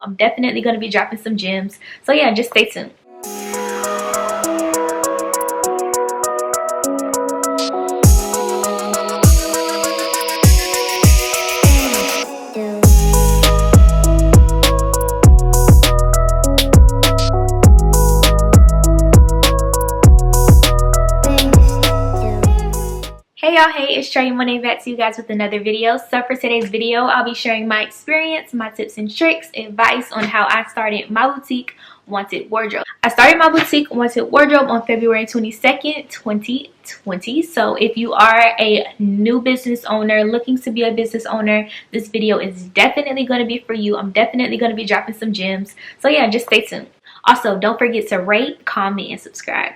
I'm definitely going to be dropping some gems. So yeah, just stay tuned. Hey y'all, hey, it's Troyia Monay back to you guys with another video. So for today's video, I'll be sharing my experience, my tips and tricks, advice on how I started my boutique, Wanted Wardrobe. I started my boutique, Wanted Wardrobe, on February 22nd, 2020. So if you are a new business owner, looking to be a business owner, this video is definitely going to be for you. I'm definitely going to be dropping some gems. So yeah, just stay tuned. Also, don't forget to rate, comment, and subscribe.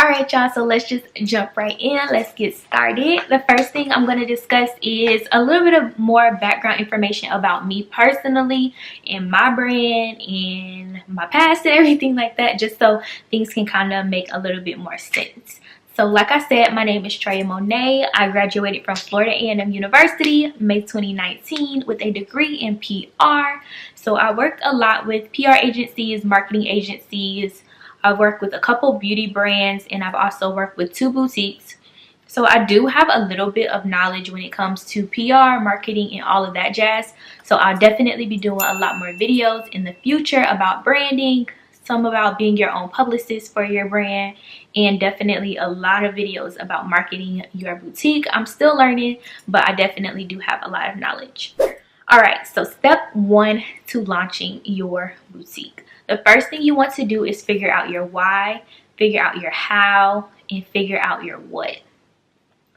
Alright y'all, so let's just jump right in. Let's get started. The first thing I'm going to discuss is a little bit of more background information about me personally and my brand and my past and everything like that, just so things can kind of make a little bit more sense. So like I said, my name is Troyia Monay. I graduated from Florida A&M University May 2019 with a degree in PR. So I worked a lot with PR agencies, marketing agencies. I've worked with a couple beauty brands, and I've also worked with 2 boutiques. So I do have a little bit of knowledge when it comes to PR, marketing, and all of that jazz. So I'll definitely be doing a lot more videos in the future about branding, some about being your own publicist for your brand, and definitely a lot of videos about marketing your boutique. I'm still learning, but I definitely do have a lot of knowledge. Alright, so step 1 to launching your boutique. The first thing you want to do is figure out your why, figure out your how, and figure out your what.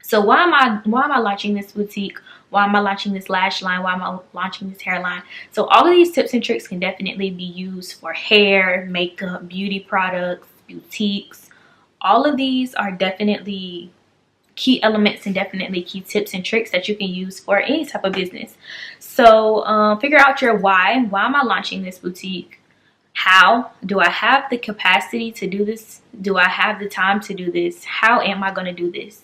So why am I launching this boutique? Why am I launching this lash line? Why am I launching this hairline? So all of these tips and tricks can definitely be used for hair, makeup, beauty products, boutiques. All of these are definitely key elements and definitely key tips and tricks that you can use for any type of business. So figure out your why. Why am I launching this boutique? How do I have the capacity to do this? Do I have the time to do this? How am I going to do this?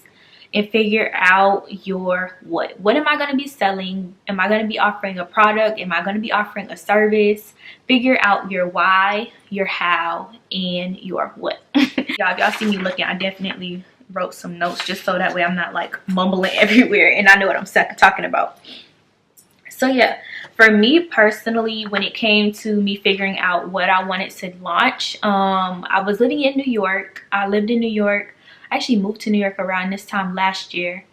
And figure out your what. What am I going to be selling? Am I going to be offering a product? Am I going to be offering a service? Figure out your why, your how, and your what. Y'all, if y'all see me looking, I definitely wrote some notes just so that way I'm not like mumbling everywhere and I know what I'm talking about. So yeah, for me personally, when it came to me figuring out what I wanted to launch, I was living in New York. I lived in New York. I actually moved to New York around this time last year,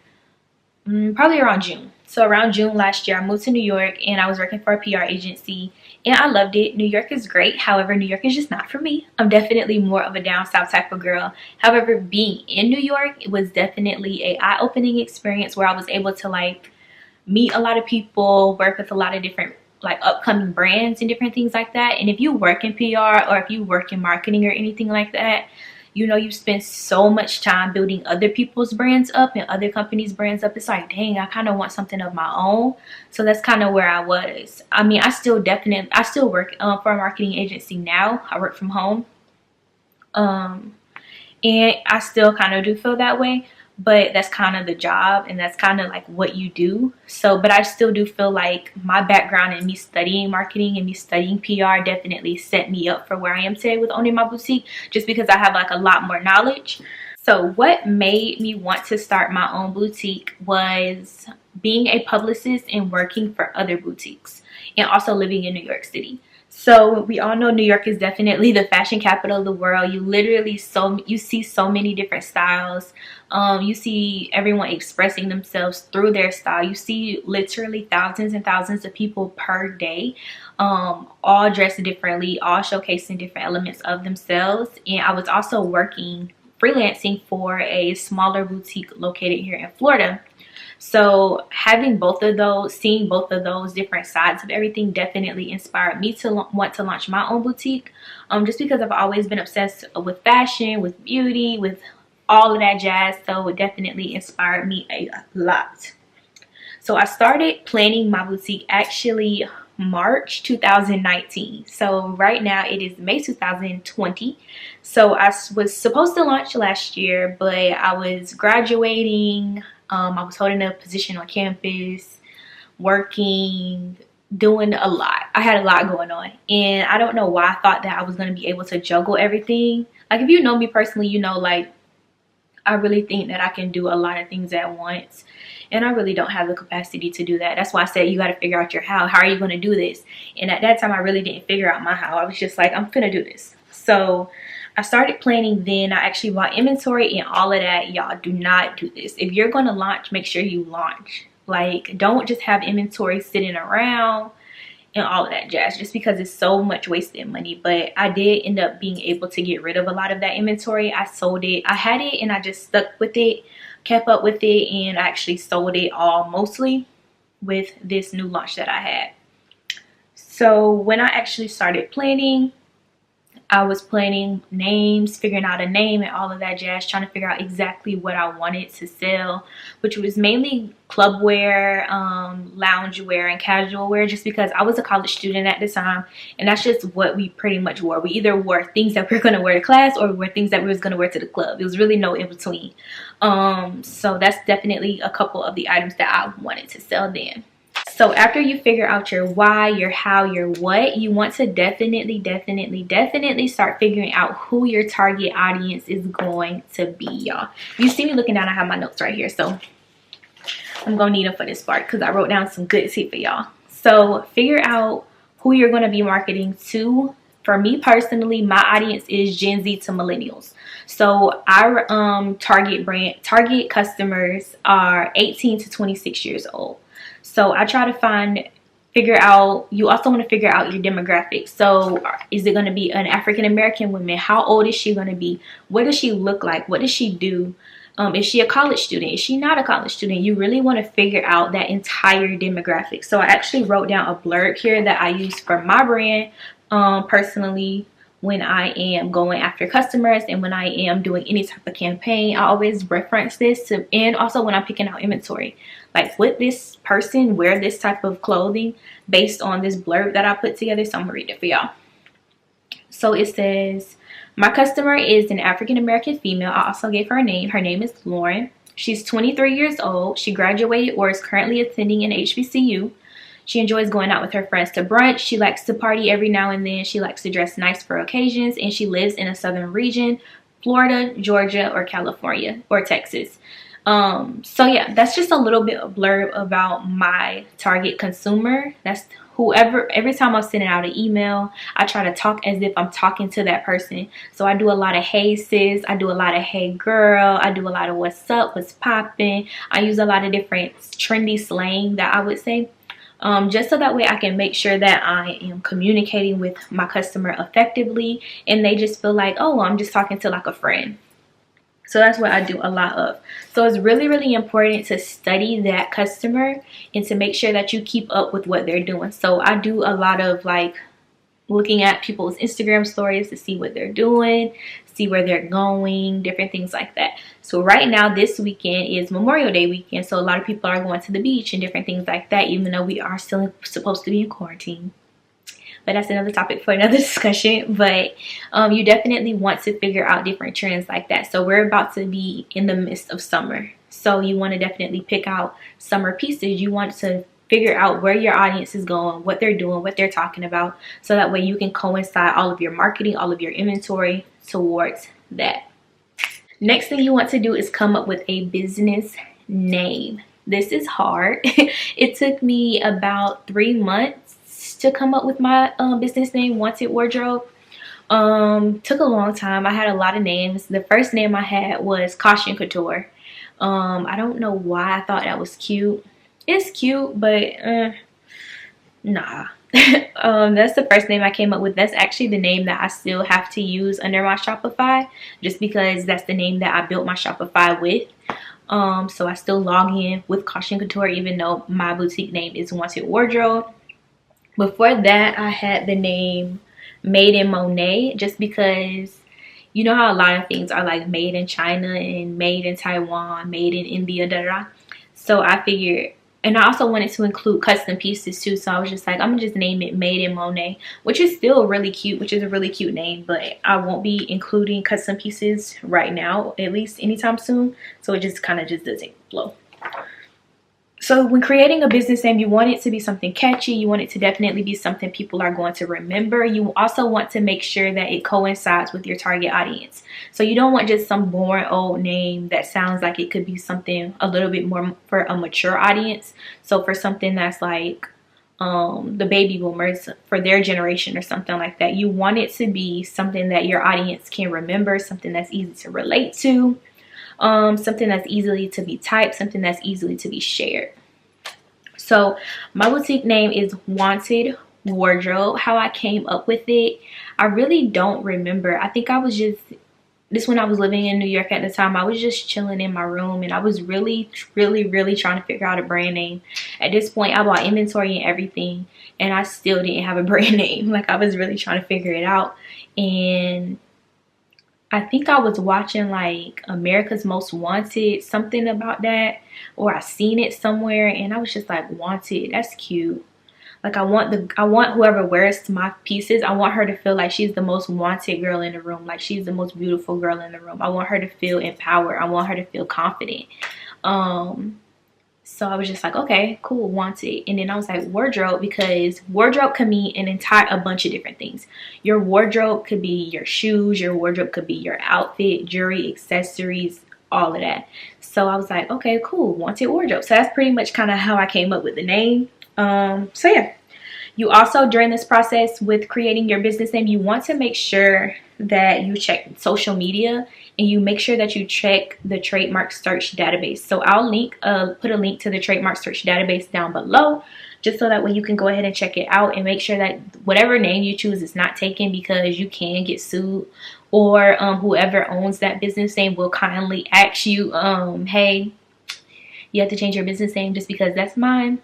probably around June. So around June last year, I moved to New York and I was working for a PR agency and I loved it. New York is great. However, New York is just not for me. I'm definitely more of a down south type of girl. However, being in New York, it was definitely a eye-opening experience where I was able to like meet a lot of people, work with a lot of different like upcoming brands and different things like that. And if you work in PR or if you work in marketing or anything like that, you know, you spend so much time building other people's brands up and other companies' brands up. It's like, dang, I kind of want something of my own. So that's kind of where I was. I mean, I still work for a marketing agency now. I work from home. And I still kind of do feel that way. But that's kind of the job and that's kind of like what you do. So, but I still do feel like my background and me studying marketing and me studying PR definitely set me up for where I am today with owning my boutique, just because I have like a lot more knowledge. So what made me want to start my own boutique was being a publicist and working for other boutiques and also living in New York City. So we all know New York is definitely the fashion capital of the world. You see so many different styles. You see everyone expressing themselves through their style. You see literally thousands and thousands of people per day, all dressed differently, all showcasing different elements of themselves. And I was also freelancing for a smaller boutique located here in Florida. So having both of those, seeing both of those different sides of everything definitely inspired me to want to launch my own boutique. Just because I've always been obsessed with fashion, with beauty, with all of that jazz. So it definitely inspired me a lot. So I started planning my boutique actually March 2019. So right now it is May 2020. So I was supposed to launch last year, but I was graduating. I was holding a position on campus, working, doing a lot. I had a lot going on, and I don't know why I thought that I was going to be able to juggle everything. Like, if you know me personally, you know, like, I really think that I can do a lot of things at once, and I really don't have the capacity to do that. That's why I said you got to figure out your how. How are you going to do this? And at that time, I really didn't figure out my how. I was just like, I'm gonna do this. So I started planning then. I actually bought inventory and all of that. Y'all, do not do this. If you're going to launch, make sure you launch. Like, don't just have inventory sitting around and all of that jazz, just because it's so much wasted money. But I did end up being able to get rid of a lot of that inventory. I sold it. I had it and I just stuck with it, kept up with it, and I actually sold it all mostly with this new launch that I had. So when I actually started planning, I was planning names, figuring out a name and all of that jazz, trying to figure out exactly what I wanted to sell, which was mainly club wear, lounge wear, and casual wear, just because I was a college student at the time, and that's just what we pretty much wore. We either wore things that we were going to wear to class, or we wore things that we was going to wear to the club. It was really no in between. So that's definitely a couple of the items that I wanted to sell then. So after you figure out your why, your how, your what, you want to definitely start figuring out who your target audience is going to be, y'all. You see me looking down, I have my notes right here, so I'm gonna need them for this part because I wrote down some good tea for y'all. So figure out who you're going to be marketing to. For me personally, my audience is Gen Z to millennials. So our target customers are 18 to 26 years old. So I try to figure out, you also want to figure out your demographics. So is it going to be an African American woman? How old is she going to be? What does she look like? What does she do? Is she a college student? Is she not a college student? You really want to figure out that entire demographic. So I actually wrote down a blurb here that I use for my brand personally when I am going after customers and when I am doing any type of campaign. I always reference this to, and also when I'm picking out inventory. Like, would this person wear this type of clothing based on this blurb that I put together? So I'm gonna read it for y'all. So it says, my customer is an African American female. I also gave her a name. Her name is Lauren. She's 23 years old. She graduated or is currently attending an HBCU. She enjoys going out with her friends to brunch. She likes to party every now and then. She likes to dress nice for occasions, and she lives in a southern region, Florida, Georgia, or California, or Texas. So yeah, that's just a little bit of blurb about my target consumer. That's whoever. Every time I'm sending out an email, I try to talk as if I'm talking to that person. So I do a lot of hey sis, I do a lot of hey girl, I do a lot of what's up, what's popping. I use a lot of different trendy slang that I would say. Just so that way I can make sure that I am communicating with my customer effectively and they just feel like, oh, I'm just talking to like a friend. So that's what I do a lot of. So it's really important to study that customer and to make sure that you keep up with what they're doing. So I do a lot of like looking at people's Instagram stories to see what they're doing, see where they're going, different things like that. So right now, this weekend is Memorial Day weekend. So a lot of people are going to the beach and different things like that, even though we are still supposed to be in quarantine. But that's another topic for another discussion. But you definitely want to figure out different trends like that. So we're about to be in the midst of summer. So you want to definitely pick out summer pieces. You want to figure out where your audience is going, what they're doing, what they're talking about. So that way you can coincide all of your marketing, all of your inventory towards that. Next thing you want to do is come up with a business name. This is hard. It took me about 3 months to come up with my business name, Wanted Wardrobe. Took a long time. I had a lot of names. The first name I had was Caution Couture. I don't know why I thought that was cute. It's cute, but nah. That's the first name I came up with. That's actually the name that I still have to use under my Shopify, just because that's the name that I built my Shopify with. So I still log in with Caution Couture, even though my boutique name is Wanted Wardrobe. Before that, I had the name Made in Monet, just because you know how a lot of things are like made in China and made in Taiwan, made in India, da. So I figured, and I also wanted to include custom pieces too. So I was just like, I'm gonna just name it Made in Monet, which is still really cute, which is a really cute name, but I won't be including custom pieces right now, at least anytime soon. So it just kind of just doesn't flow. So when creating a business name, you want it to be something catchy. You want it to definitely be something people are going to remember. You also want to make sure that it coincides with your target audience. So you don't want just some boring old name that sounds like it could be something a little bit more for a mature audience. So for something that's like the baby boomers, for their generation or something like that, you want it to be something that your audience can remember, something that's easy to relate to. Something that's easily to be typed, something that's easily to be shared. So my boutique name is Wanted Wardrobe. How I came up with it, I really don't remember. I think I was just, this when I was living in New York at the time, I was just chilling in my room and I was really trying to figure out a brand name. At this point, I bought inventory and everything and I still didn't have a brand name. Like, I was really trying to figure it out. And I think I was watching like America's Most Wanted, something about that, or I seen it somewhere and I was just like, Wanted, that's cute. Like, I want whoever wears my pieces, I want her to feel like she's the most wanted girl in the room, like she's the most beautiful girl in the room. I want her to feel empowered. I want her to feel confident. So I was just like, okay, cool, Wanted. And then I was like, wardrobe, because wardrobe can mean a bunch of different things. Your wardrobe could be your shoes, your wardrobe could be your outfit, jewelry, accessories, all of that. So I was like, okay, cool, Wanted Wardrobe. So that's pretty much kind of how I came up with the name. So yeah. You also, during this process with creating your business name, you want to make sure that you check social media and you make sure that you check the trademark search database. So I'll put a link to the trademark search database down below, just so that way you can go ahead and check it out and make sure that whatever name you choose is not taken, because you can get sued, or whoever owns that business name will kindly ask you, hey, you have to change your business name just because that's mine.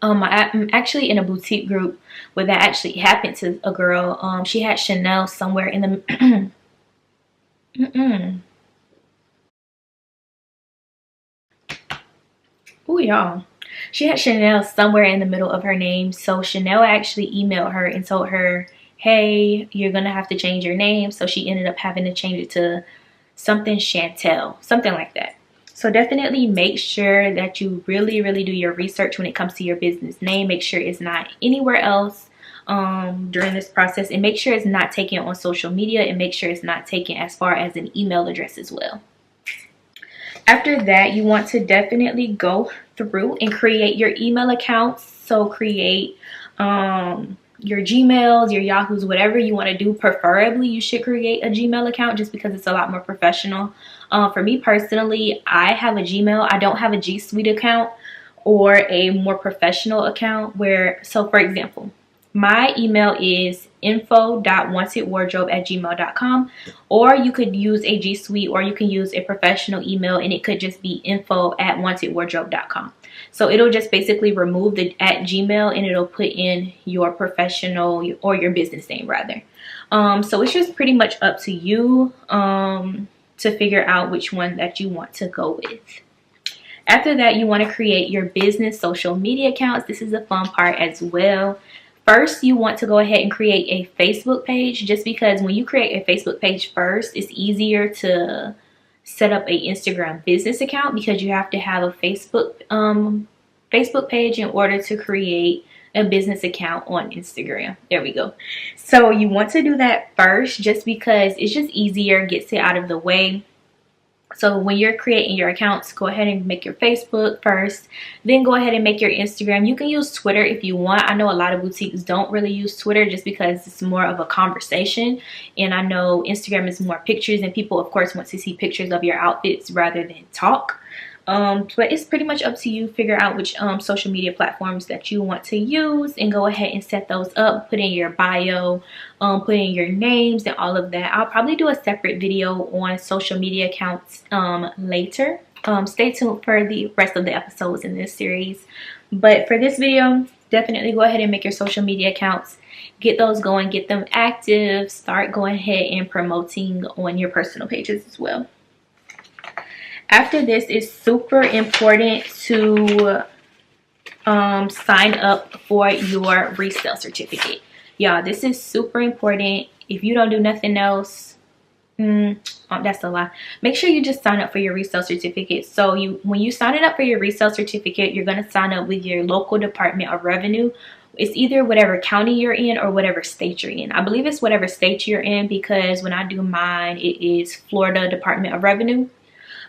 I'm actually in a boutique group where that actually happened to a girl. She had Chanel somewhere in the oh y'all, she had Chanel somewhere in the middle of her name. So Chanel actually emailed her and told her, hey, you're gonna have to change your name. So she ended up having to change it to something Chantel, something like that. So definitely make sure that you really do your research when it comes to your business name. Make sure it's not anywhere else during this process, and make sure it's not taken on social media, and make sure it's not taken as far as an email address as well. After that, you want to definitely go through and create your email accounts. So create your Gmails, your Yahoos, whatever you want to do. Preferably, you should create a Gmail account just because it's a lot more professional. For me personally, I have a Gmail. I don't have a G Suite account or a more professional account so for example, my email is info.wantedwardrobe@gmail.com, or you could use a G Suite, or you can use a professional email and it could just be info@wantedwardrobe.com. So it'll just basically remove the @Gmail and it'll put in your professional or your business name rather. So it's just pretty much up to you to figure out which one that you want to go with. After that, you want to create your business social media accounts. This is the fun part as well. First, you want to go ahead and create a Facebook page, just because when you create a Facebook page first, it's easier to set up a Instagram business account, because you have to have a Facebook page in order to create a business account on Instagram. There we go. So you want to do that first, just because it's just easier, gets it out of the way. So when you're creating your accounts, go ahead and make your Facebook first, then go ahead and make your Instagram. You can use Twitter if you want. I know a lot of boutiques don't really use Twitter just because it's more of a conversation, and I know Instagram is more pictures, and people of course want to see pictures of your outfits rather than talk. But it's pretty much up to you. Figure out which social media platforms that you want to use and go ahead and set those up. Put in your bio, put in your names and all of that. I'll probably do a separate video on social media accounts later. Stay tuned for the rest of the episodes in this series. But for this video, definitely go ahead and make your social media accounts. Get those going, get them active. Start going ahead and promoting on your personal pages as well. After this, it's super important to sign up for your resale certificate. Y'all, this is super important. If you don't do nothing else, That's a lie. Make sure you just sign up for your resale certificate. So when you sign it up for your resale certificate, you're going to sign up with your local Department of Revenue. It's either whatever county you're in or whatever state you're in. I believe it's whatever state you're in, because when I do mine, it is Florida Department of Revenue.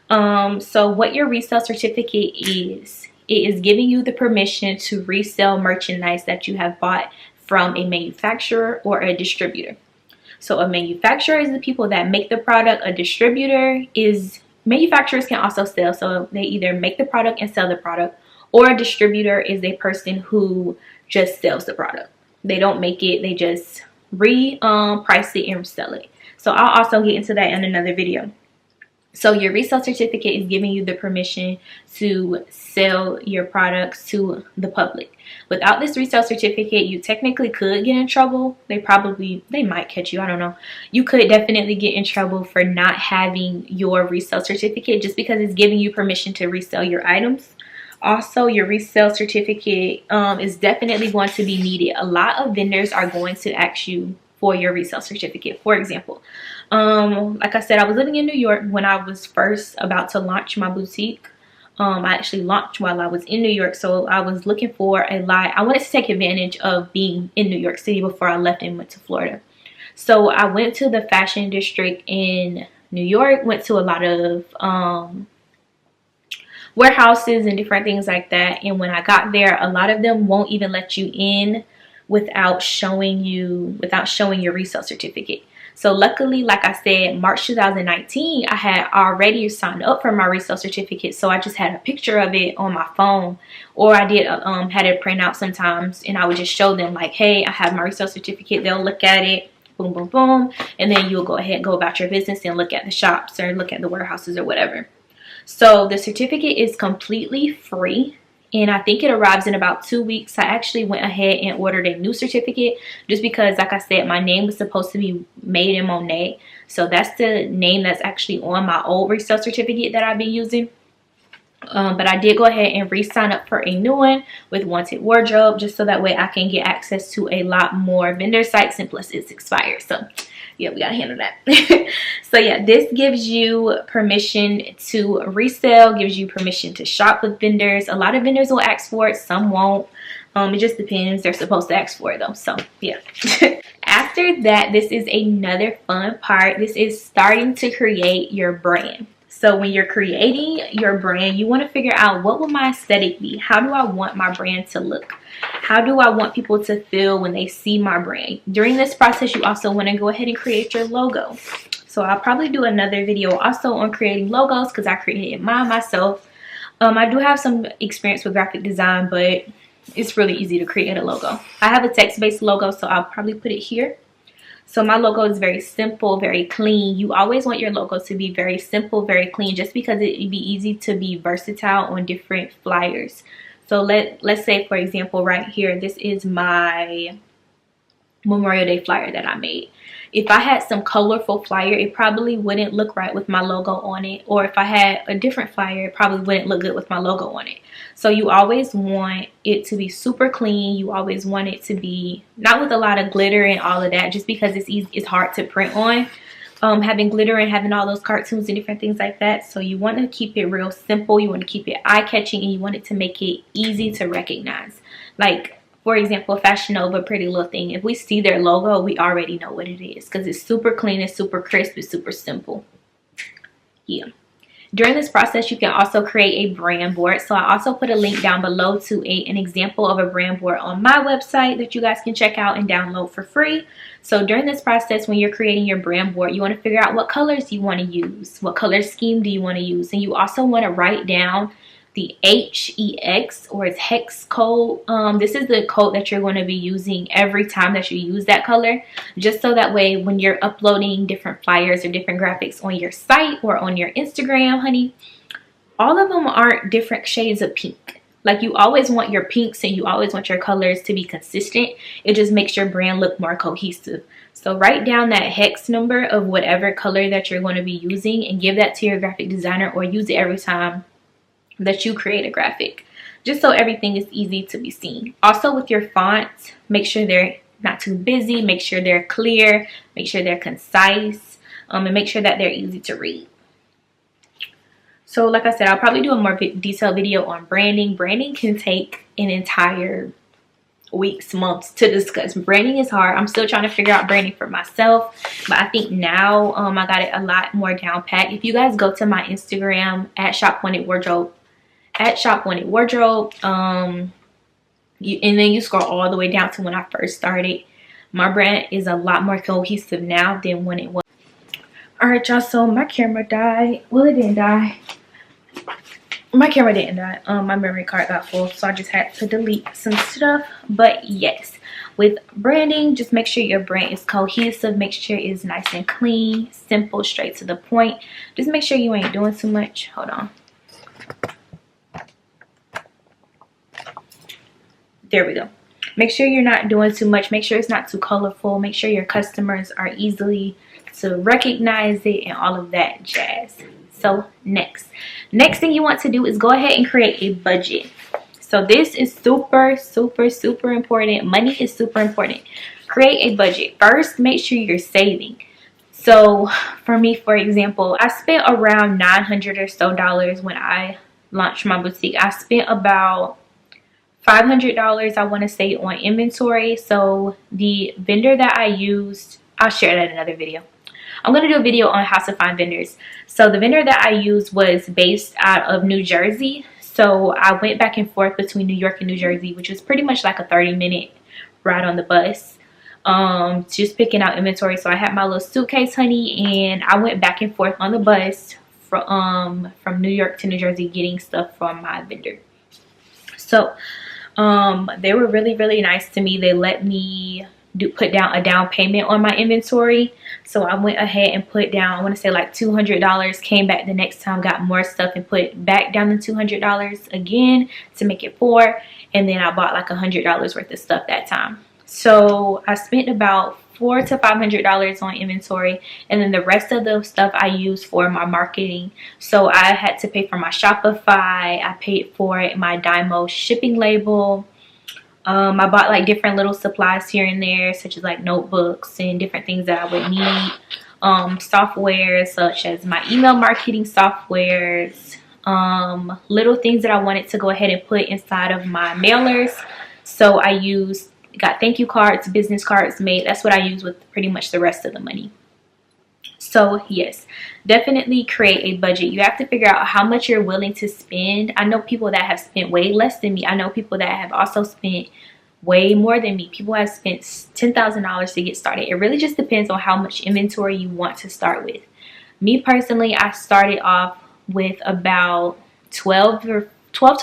So what your resale certificate is, it is giving you the permission to resell merchandise that you have bought from a manufacturer or a distributor. So a manufacturer is the people that make the product. A distributor is, manufacturers can also sell, so they either make the product and sell the product, or a distributor is a person who just sells the product. They don't make it, they just price it and sell it. So I'll also get into that in another video. So your resale certificate is giving you the permission to sell your products to the public. Without this resale certificate, you technically could get in trouble. They might catch you, I don't know. You could definitely get in trouble for not having your resale certificate, just because it's giving you permission to resell your items. Also, your resale certificate is definitely going to be needed. A lot of vendors are going to ask you for your resale certificate. For example, like I said, I was living in New York when I was first about to launch my boutique. I actually launched while I was in New York, so I was looking for a lot. I wanted to take advantage of being in New York City before I left and went to Florida. So I went to the fashion district in New York, went to a lot of warehouses and different things like that. And when I got there, a lot of them won't even let you in without showing your resale certificate. So luckily, like I said, March 2019, I had already signed up for my resale certificate. So I just had a picture of it on my phone, or I did had it print out sometimes, and I would just show them like, hey, I have my resale certificate. They'll look at it, boom, boom, boom. And then you'll go ahead and go about your business and look at the shops or look at the warehouses or whatever. So the certificate is completely free, and I think it arrives in about 2 weeks. I actually went ahead and ordered a new certificate just because, like I said, my name was supposed to be Made in Monet. So that's the name that's actually on my old resale certificate that I've been using. But I did go ahead and re-sign up for a new one with Wanted Wardrobe, just so that way I can get access to a lot more vendor sites, and plus it's expired. So yeah, we gotta handle that. So yeah, this gives you permission to resell, gives you permission to shop with vendors. A lot of vendors will ask for it, some won't. It just depends. They're supposed to ask for it though, so yeah. After that, this is another fun part. This is starting to create your brand. So when you're creating your brand, you want to figure out, what will my aesthetic be? How do I want my brand to look? How do I want people to feel when they see my brand? During this process, you also want to go ahead and create your logo. So I'll probably do another video also on creating logos, because I created mine myself. I do have some experience with graphic design, but it's really easy to create a logo. I have a text-based logo, so I'll probably put it here. So my logo is very simple, very clean. You always want your logo to be very simple, very clean, just because it'd be easy to be versatile on different flyers. So let's say, for example, right here, this is my Memorial Day flyer that I made. If I had some colorful flyer, it probably wouldn't look right with my logo on it. Or if I had a different flyer, it probably wouldn't look good with my logo on it. So you always want it to be super clean. You always want it to be not with a lot of glitter and all of that, just because it's hard to print on. Having glitter and having all those cartoons and different things like that. So you want to keep it real simple. You want to keep it eye-catching, and you want it to make it easy to recognize. Like, for example, Fashion Nova, Pretty Little Thing. If we see their logo, we already know what it is, because it's super clean, it's super crisp, it's super simple. Yeah. During this process, you can also create a brand board. So I also put a link down below to an example of a brand board on my website that you guys can check out and download for free. So during this process, when you're creating your brand board, you want to figure out what colors you want to use. What color scheme do you want to use? And you also want to write down the HEX, or its hex code. This is the code that you're going to be using every time that you use that color, just so that way when you're uploading different flyers or different graphics on your site or on your Instagram, honey, all of them aren't different shades of pink. Like, you always want your pinks and you always want your colors to be consistent. It just makes your brand look more cohesive. So write down that hex number of whatever color that you're going to be using and give that to your graphic designer, or use it every time that you create a graphic, just so everything is easy to be seen. Also, with your fonts, make sure they're not too busy, make sure they're clear, make sure they're concise. and make sure that they're easy to read. So like I said, I'll probably do a more detailed video on branding. Branding can take an entire weeks, months to discuss. Branding is hard. I'm still trying to figure out branding for myself, but I think now I got it a lot more down pat. If you guys go to my Instagram at Shop Wanted Wardrobe, and then you scroll all the way down to when I first started, my brand is a lot more cohesive now than when it was. All right, y'all, so my camera died. Well, it didn't die. My camera didn't die. My memory card got full, so I just had to delete some stuff. But yes, with branding, just make sure your brand is cohesive. Make sure it's nice and clean, simple, straight to the point. Just make sure you ain't doing too much. Hold on. There we go. Make sure you're not doing too much. Make sure it's not too colorful. Make sure your customers are easily to recognize it and all of that jazz. So next thing you want to do is go ahead and create a budget. So this is super important. Money is super important. Create a budget. First, make sure you're saving. So for me, for example, I spent around $900 or so when I launched my boutique. I spent about $500, I want to say, on inventory. So the vendor that I used, I'll share that in another video. I'm going to do a video on how to find vendors. So the vendor that I used was based out of New Jersey. So I went back and forth between New York and New Jersey, which was pretty much like a 30-minute ride on the bus. Just picking out inventory. So I had my little suitcase, honey, and I went back and forth on the bus from New York to New Jersey getting stuff from my vendor. So they were really nice to me. They let me put down a down payment on my inventory. So I went ahead and put down, I want to say like $200, came back the next time, got more stuff and put back down the $200 again to make it $400, and then I bought like $100 worth of stuff that time. So I spent about $400 to $500 on inventory, and then the rest of the stuff I used for my marketing. So I had to pay for my Shopify, I paid for my Dymo shipping label. I bought like different little supplies here and there, such as like notebooks and different things that I would need. Software such as my email marketing softwares, little things that I wanted to go ahead and put inside of my mailers. So I got thank you cards, business cards made. That's what I use with pretty much the rest of the money. So yes, definitely create a budget. You have to figure out how much you're willing to spend. I know people that have spent way less than me. I know people that have also spent way more than me. People have spent $10,000 to get started. It really just depends on how much inventory you want to start with. Me personally, I started off with about 12 to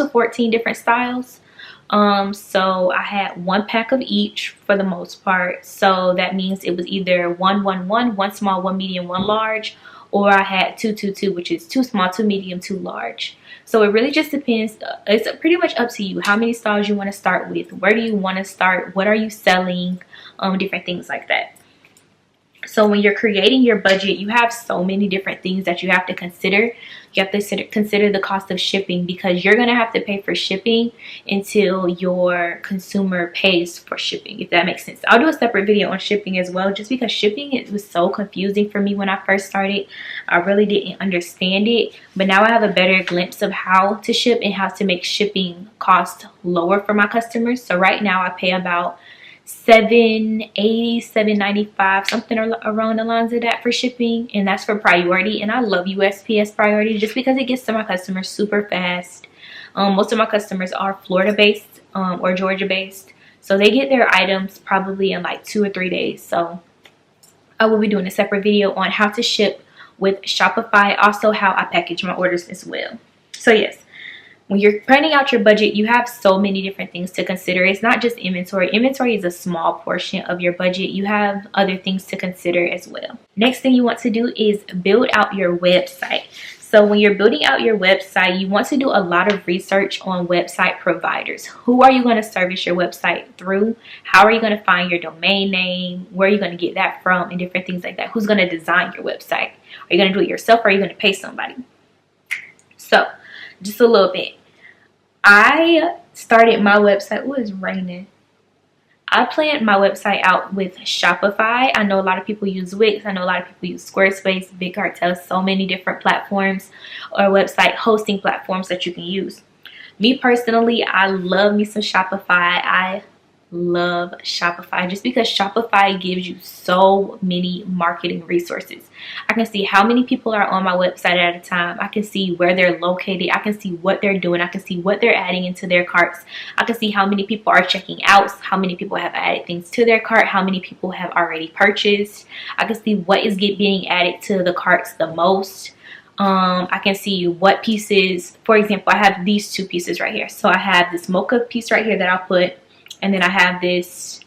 14 different styles. So I had one pack of each for the most part. So that means it was either one small, one medium, one large, or I had 2 which is 2 small, 2 medium, 2 large. So it really just depends. It's pretty much up to you how many styles you want to start with. Where do you want to start? What are you selling? Different things like that. So when you're creating your budget, you have so many different things that you have to consider. You have to consider the cost of shipping, because you're going to have to pay for shipping until your consumer pays for shipping, if that makes sense. I'll do a separate video on shipping as well, just because shipping, it was so confusing for me when I first started. I really didn't understand it, but now I have a better glimpse of how to ship and how to make shipping cost lower for my customers. So right now I pay about $7.80, $7.95, something around the lines of that for shipping, and that's for priority. And I love USPS priority just because it gets to my customers super fast. Most of my customers are Florida based or Georgia based, so they get their items probably in like 2 or 3 days. So I will be doing a separate video on how to ship with Shopify, also how I package my orders as well. So yes, when you're planning out your budget, you have so many different things to consider. It's not just inventory. Inventory is a small portion of your budget. You have other things to consider as well. Next thing you want to do is build out your website. So when you're building out your website, you want to do a lot of research on website providers. Who are you going to service your website through? How are you going to find your domain name? Where are you going to get that from? And different things like that. Who's going to design your website? Are you going to do it yourself, or are you going to pay somebody? So just a little bit. I started my website. Oh, it's raining. I planned my website out with Shopify. I know a lot of people use Wix. I know a lot of people use Squarespace, Big Cartel, so many different platforms or website hosting platforms that you can use. Me personally, I love me some Shopify. I love Shopify just because Shopify gives you so many marketing resources. I can see how many people are on my website at a time. I can see where they're located. I can see what they're doing. I can see what they're adding into their carts. I can see how many people are checking out, how many people have added things to their cart, how many people have already purchased. I can see what is being added to the carts the most. I can see what pieces, for example, I have these two pieces right here. So I have this mocha piece right here that I'll put, and then I have this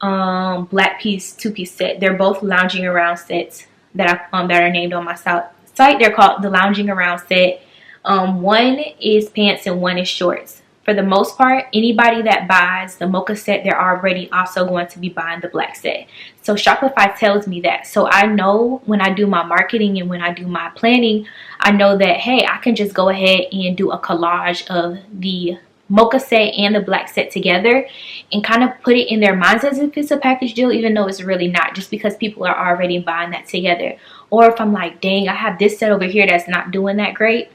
black piece, two-piece set. They're both lounging around sets that are named on my site. They're called the lounging around set. One is pants and one is shorts. For the most part, anybody that buys the mocha set, they're already also going to be buying the black set. So Shopify tells me that. So I know when I do my marketing and when I do my planning, I know that, hey, I can just go ahead and do a collage of the mocha set and the black set together and kind of put it in their minds as if it's a package deal, even though it's really not, just because people are already buying that together. Or if I'm like, dang, I have this set over here that's not doing that great,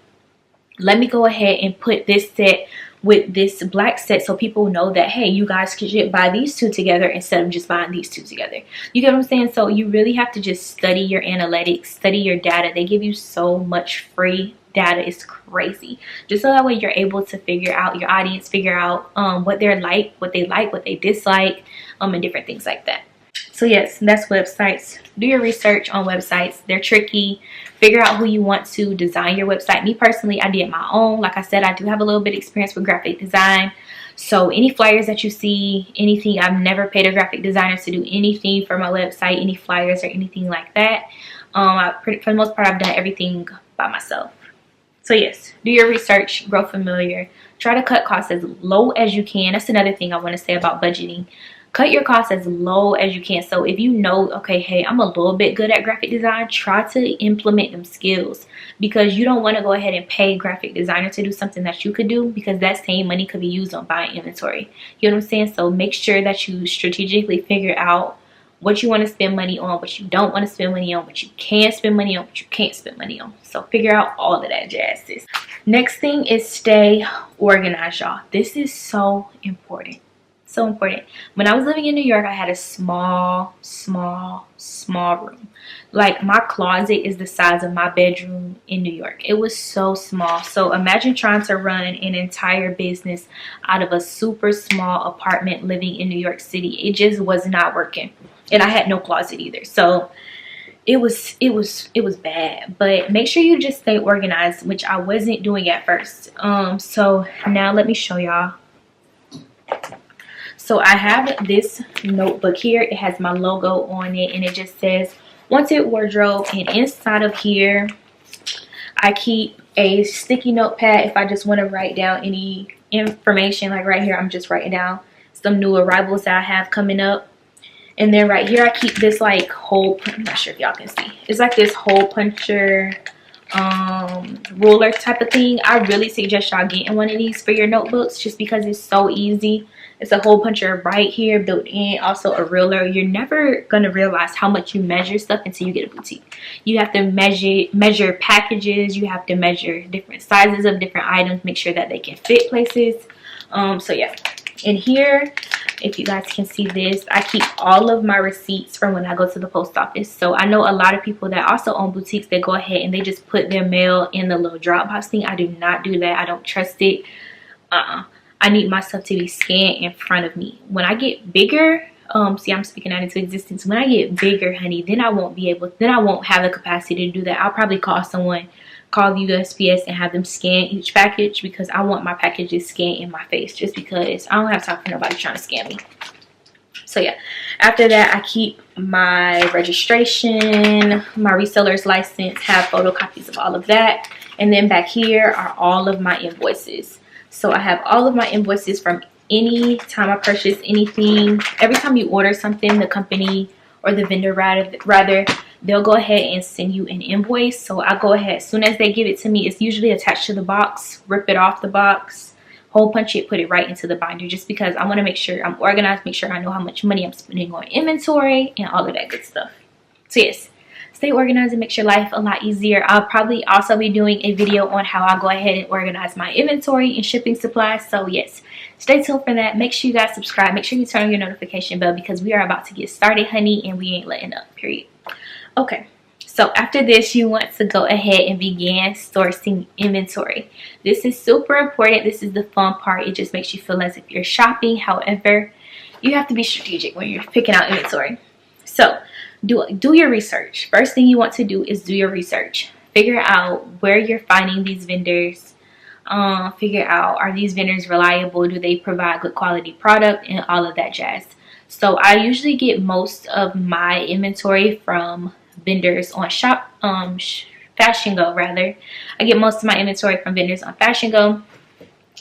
let me go ahead and put this set with this black set so people know that, hey, you guys could buy these two together instead of just buying these two together. You get what I'm saying? So you really have to just study your analytics, study your data. They give you so much free data. It's crazy, just so that way you're able to figure out your audience, figure out what they're like, what they dislike, and different things like that. So yes, that's websites. Do your research on websites. They're tricky. Figure out who you want to design your website. Me personally, I did my own. Like I said, I do have a little bit of experience with graphic design. So any flyers that you see, anything, I've never paid a graphic designer to do anything for my website, any flyers or anything like that. For the most part, I've done everything by myself. So yes, do your research, grow familiar, try to cut costs as low as you can. That's another thing I want to say about budgeting. Cut your costs as low as you can. So if you know, okay, hey, I'm a little bit good at graphic design, try to implement them skills, because you don't want to go ahead and pay a graphic designer to do something that you could do, because that same money could be used on buying inventory. You know what I'm saying? So make sure that you strategically figure out what you want to spend money on, what you don't want to spend money on, what you can spend money on, what you can't spend money on. So figure out all of that jazz, sis. Next thing is stay organized, y'all. This is so important. So important. When I was living in New York, I had a small room. Like, my closet is the size of my bedroom in New York. It was so small. So imagine trying to run an entire business out of a super small apartment living in New York City. It just was not working. And I had no closet either. So it was bad. But make sure you just stay organized, which I wasn't doing at first. So now let me show y'all. So I have this notebook here. It has my logo on it, and it just says Wanted Wardrobe. And inside of here, I keep a sticky notepad if I just want to write down any information. Like right here, I'm just writing down some new arrivals that I have coming up. And then right here, I keep this like hole, I'm not sure if y'all can see. It's like this hole puncher ruler type of thing. I really suggest y'all getting one of these for your notebooks, just because it's so easy. It's a hole puncher right here built in, also a ruler. You're never gonna realize how much you measure stuff until you get a boutique. You have to measure packages. You have to measure different sizes of different items, make sure that they can fit places. So yeah, in here, if you guys can see this, I keep all of my receipts from when I go to the post office. So I know a lot of people that also own boutiques, they go ahead and they just put their mail in the little Dropbox thing. I do not do that. I don't trust it. I need my stuff to be scanned in front of me. When I get bigger, see, I'm speaking that into existence. When I get bigger, honey, then I won't have the capacity to do that. I'll probably call the USPS and have them scan each package, because I want my packages scanned in my face, just because I don't have time for nobody trying to scam me. So yeah, after that, I keep my registration, my reseller's license, have photocopies of all of that. And then back here are all of my invoices. So I have all of my invoices from any time I purchase anything. Every time you order something, the company or the vendor rather, they'll go ahead and send you an invoice. So I go ahead, as soon as they give it to me, it's usually attached to the box, rip it off the box, hole punch it, put it right into the binder, just because I want to make sure I'm organized, make sure I know how much money I'm spending on inventory and all of that good stuff. So yes, stay organized and makes your life a lot easier. I'll probably also be doing a video on how I go ahead and organize my inventory and shipping supplies. So yes, stay tuned for that. Make sure you guys subscribe. Make sure you turn on your notification bell, because we are about to get started, honey, and we ain't letting up, period. Okay, so after this, you want to go ahead and begin sourcing inventory. This is super important. This is the fun part. It just makes you feel as if you're shopping. However, you have to be strategic when you're picking out inventory. So do your research. First thing you want to do is do your research. Figure out where you're finding these vendors. Figure out, are these vendors reliable? Do they provide good quality product? And all of that jazz. So I usually get most of my inventory from vendors on Fashion Go, rather. I get most of my inventory from vendors on Fashion Go.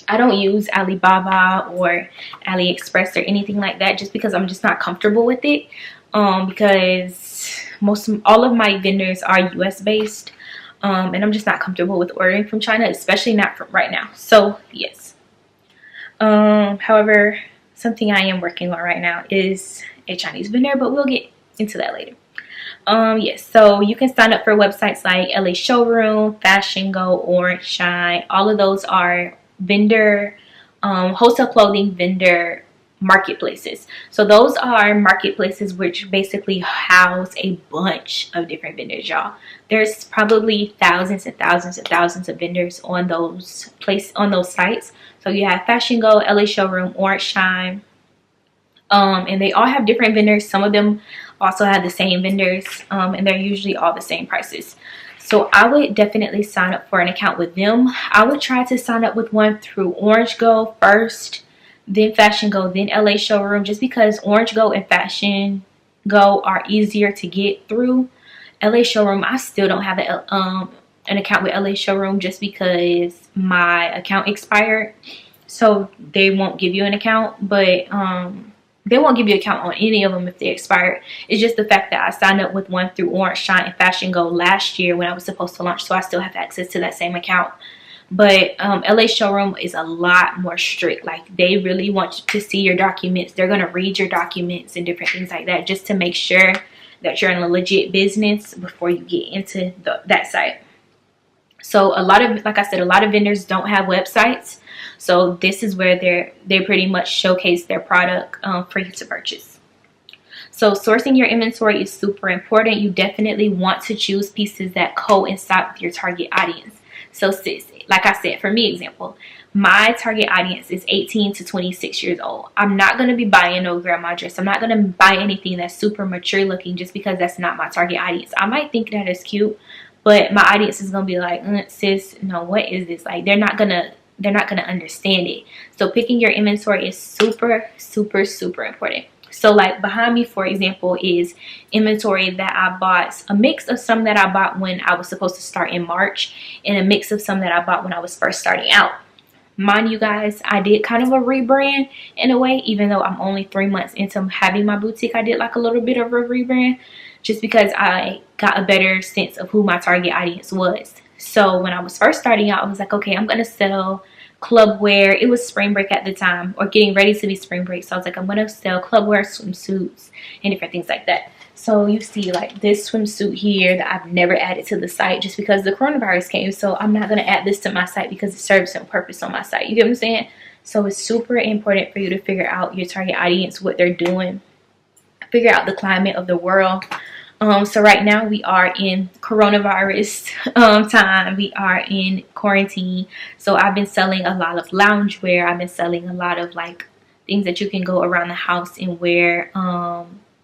I don't use Alibaba or AliExpress or anything like that, just because I'm just not comfortable with it. Because all of my vendors are US based, and I'm just not comfortable with ordering from China, especially not from right now. So yes, however, something I am working on right now is a Chinese vendor, but we'll get into that later. Yes, so you can sign up for websites like LA Showroom, Fashion Go, Orange Shine. All of those are vendor, wholesale clothing vendor marketplaces. So those are marketplaces which basically house a bunch of different vendors, y'all. There's probably thousands and thousands and thousands of vendors on those sites. So you have Fashion Go, LA Showroom, Orange Shine, and they all have different vendors. Some of them also have the same vendors, and they're usually all the same prices. So I would definitely sign up for an account with them. I would try to sign up with one through Orange Go first, then Fashion Go, then LA Showroom, just because Orange Go and Fashion Go are easier to get through. LA Showroom, I still don't have an account with LA Showroom, just because my account expired. So they won't give you an account, but they won't give you an account on any of them if they expired. It's just the fact that I signed up with one through Orange Shine and Fashion Go last year when I was supposed to launch, so I still have access to that same account. But LA Showroom is a lot more strict. Like, they really want you to see your documents. They're going to read your documents and different things like that, just to make sure that you're in a legit business before you get into that site. So like I said, a lot of vendors don't have websites. So this is where they pretty much showcase their product for you to purchase. So sourcing your inventory is super important. You definitely want to choose pieces that coincide with your target audience. So sis, like I said, for me, example, my target audience is 18 to 26 years old. I'm not going to be buying no grandma dress. I'm not going to buy anything that's super mature looking, just because that's not my target audience. I might think that is cute, but my audience is going to be like, sis, no, what is this? Like, they're not going to understand it. So picking your inventory is super, super, super important. So like behind me, for example, is inventory that I bought, a mix of some that I bought when I was supposed to start in March, and a mix of some that I bought when I was first starting out. Mind you guys, I did kind of a rebrand in a way. Even though I'm only 3 months into having my boutique, I did like a little bit of a rebrand, just because I got a better sense of who my target audience was. So when I was first starting out, I was like, okay, I'm going to sell club wear. It was spring break at the time, or getting ready to be spring break. So I was like, I'm going to sell club wear, swimsuits, and different things like that. So you see like this swimsuit here that I've never added to the site, just because the coronavirus came. So I'm not going to add this to my site because it serves some purpose on my site. You get what I'm saying? So it's super important for you to figure out your target audience, what they're doing, figure out the climate of the world. So right now we are in coronavirus time. We are in quarantine. So I've been selling a lot of loungewear. I've been selling a lot of like things that you can go around the house and wear,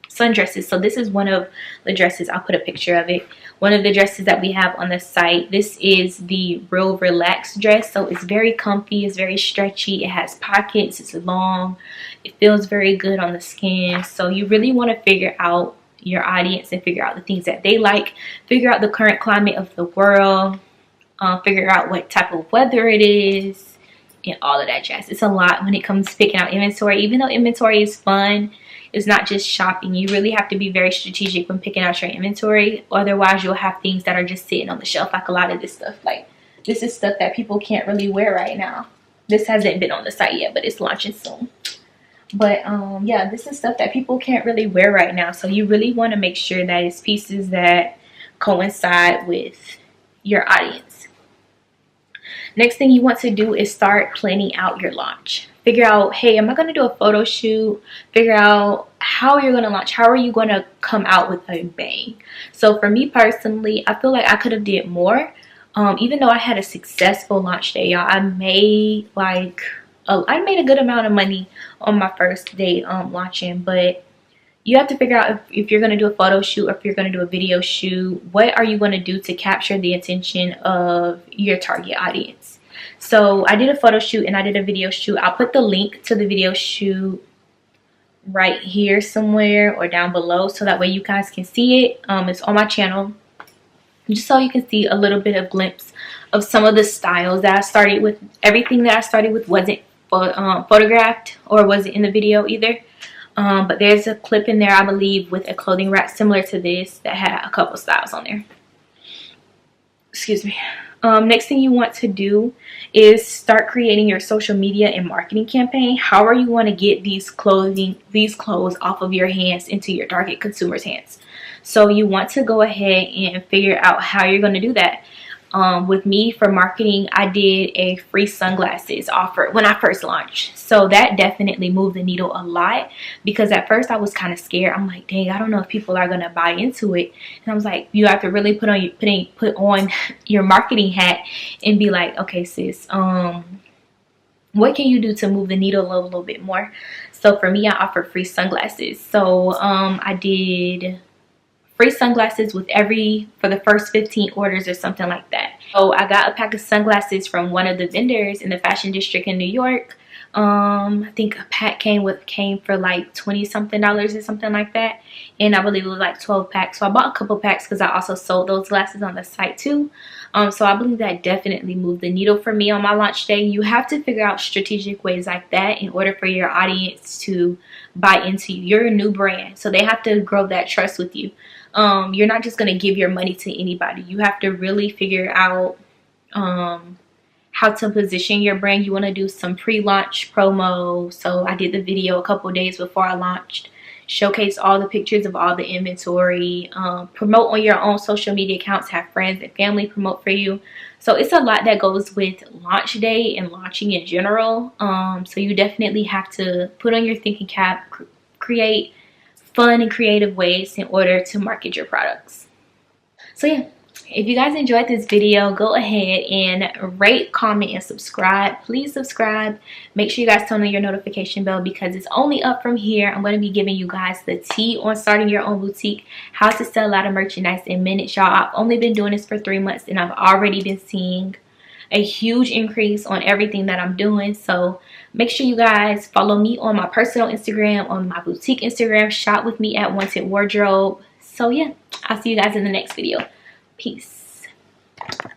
sundresses. So this is one of the dresses. I'll put a picture of it. One of the dresses that we have on the site. This is the Real Relaxed dress. So it's very comfy. It's very stretchy. It has pockets. It's long. It feels very good on the skin. So you really want to figure out your audience and figure out the things that they like, figure out the current climate of the world, figure out what type of weather it is, and all of that jazz. It's a lot when it comes to picking out inventory. Even though inventory is fun, it's not just shopping. You really have to be very strategic when picking out your inventory. Otherwise, you'll have things that are just sitting on the shelf, like a lot of this stuff. Like, this is stuff that people can't really wear right now. This hasn't been on the site yet, but it's launching soon. But yeah, this is stuff that people can't really wear right now, so you really want to make sure that it's pieces that coincide with your audience. Next thing you want to do is start planning out your launch. Figure out, hey, am I going to do a photo shoot? Figure out how you're going to launch. How are you going to come out with a bang? So for me personally, I feel like I could have did more. Even though I had a successful launch day, y'all, I made a good amount of money on my first day launching. But you have to figure out if you're going to do a photo shoot or if you're going to do a video shoot, what are you going to do to capture the attention of your target audience? So I did a photo shoot and I did a video shoot. I'll put the link to the video shoot right here somewhere or down below, so that way you guys can see it. It's on my channel, just so you can see a little bit of glimpse of some of the styles that I started with. Everything that I started with wasn't photographed or wasn't in the video either. But there's a clip in there, I believe, with a clothing rack similar to this that had a couple styles on there. Excuse me. Next thing you want to do is start creating your social media and marketing campaign. How are you going to get these clothes off of your hands into your target consumers' hands? So you want to go ahead and figure out how you're going to do that. With me, for marketing, I did a free sunglasses offer when I first launched. So that definitely moved the needle a lot, because at first I was kind of scared. I'm like, dang, I don't know if people are going to buy into it. And I was like, you have to really put on your marketing hat and be like, okay, sis, what can you do to move the needle a little bit more? So for me, I offered free sunglasses. So I did free sunglasses for the first 15 orders or something like that. So I got a pack of sunglasses from one of the vendors in the fashion district in New York. I think a pack came for like $20 something or something like that, and I believe it was like 12 packs. So I bought a couple packs because I also sold those glasses on the site too. So I believe that definitely moved the needle for me on my launch day. You have to figure out strategic ways like that in order for your audience to buy into you. You're a new brand, so they have to grow that trust with you. You're not just going to give your money to anybody. You have to really figure out how to position your brand. You want to do some pre-launch promo. So I did the video a couple days before I launched, showcase all the pictures of all the inventory, promote on your own social media accounts, have friends and family promote for you. So it's a lot that goes with launch day and launching in general. So you definitely have to put on your thinking cap, create fun and creative ways in order to market your products. So yeah, if you guys enjoyed this video, go ahead and rate, comment, and subscribe. Please subscribe. Make sure you guys turn on your notification bell, because it's only up from here. I'm going to be giving you guys the tea on starting your own boutique, how to sell a lot of merchandise in minutes, y'all. I've only been doing this for 3 months and I've already been seeing a huge increase on everything that I'm doing. So make sure you guys follow me on my personal Instagram, on my boutique Instagram, shop with me at Wanted Wardrobe. So yeah, I'll see you guys in the next video. Peace.